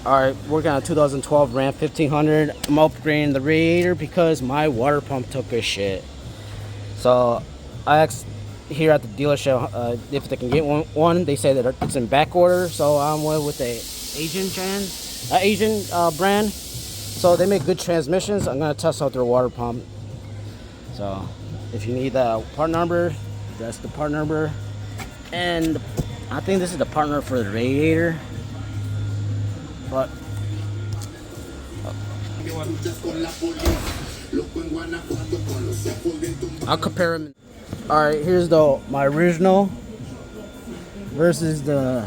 Alright, working on a 2012 Ram 1500. I'm upgrading the radiator because my water pump took a shit. So I asked here at the dealership if they can get one. They say that it's in back order, so I'm with the Asian brand. So they make good transmissions. I'm gonna test out their water pump. So if you need the part number, that's the part number. And I think this is the part number for the radiator. But I'll compare them. Alright, here's my original versus the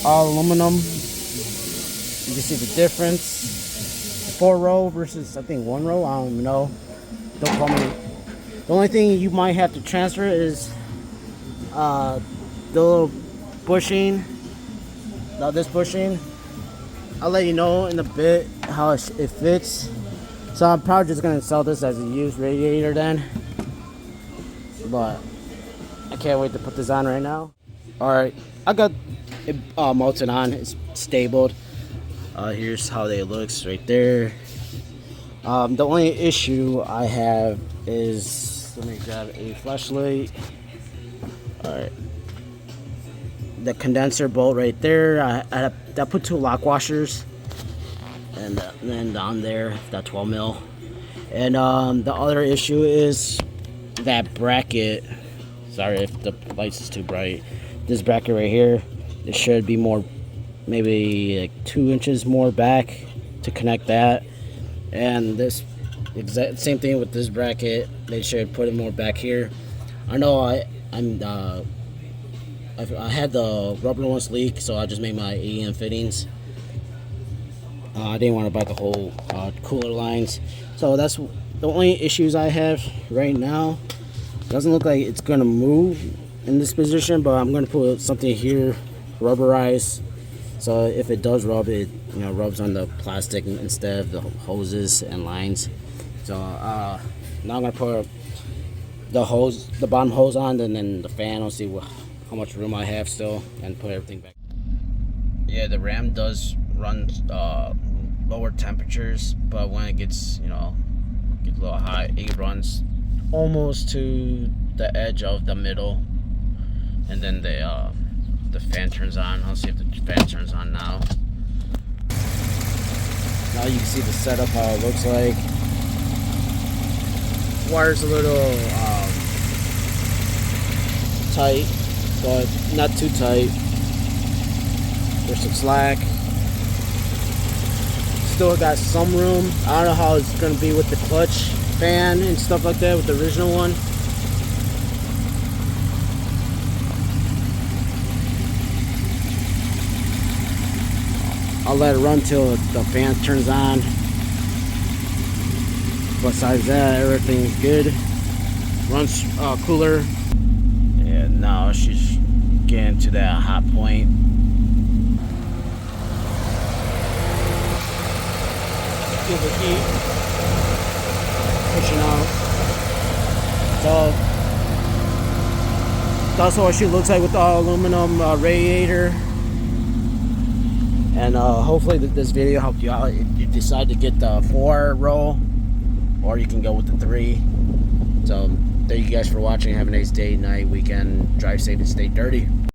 all aluminum. You can see the difference. 4-row versus I think 1-row. I don't even know. Don't call me. The only thing you might have to transfer is the little bushing. Now this bushing. I'll let you know in a bit how it fits. So I'm probably just gonna sell this as a used radiator then. But I can't wait to put this on right now. Alright, I got it mounted on. It's stabled. Here's how they looks right there. The only issue I have is, let me grab a flashlight. Alright. The condenser bolt right there. I put 2 lock washers, and then down there that 12 mil. And the other issue is that bracket. Sorry if the lights is too bright. This bracket right here, it should be more, maybe like 2 inches more back to connect that. And this exact same thing with this bracket. They should put it more back here. I know I had the rubber ones leak, so I just made my AEM fittings. I didn't want to buy the whole cooler lines, so that's the only issues I have right now. Doesn't look like it's gonna move in this position, but I'm gonna put something here, rubberized, so if it does rub, it rubs on the plastic instead of the hoses and lines. So now I'm gonna put the bottom hose on, and then the fan. I'll see how much room I have still, and put everything back. Yeah, the Ram does run lower temperatures, but when it gets a little hot, it runs almost to the edge of the middle, and then the fan turns on. I'll see if the fan turns on now. Now you can see the setup, how it looks like. Wire's a little tight, but not too tight. There's some slack. Still got some room. I don't know how it's gonna be with the clutch fan and stuff like that with the original one. I'll let it run till the fan turns on. Besides that, everything's good. Runs cooler. Yeah, now she's getting to that hot point. Feel the heat pushing out. So that's what she looks like with the aluminum radiator. And hopefully this video helped you out. If you decide to get the 4-row, or you can go with the 3. So thank you guys for watching. Have a nice day, night, weekend. Drive safe and stay dirty.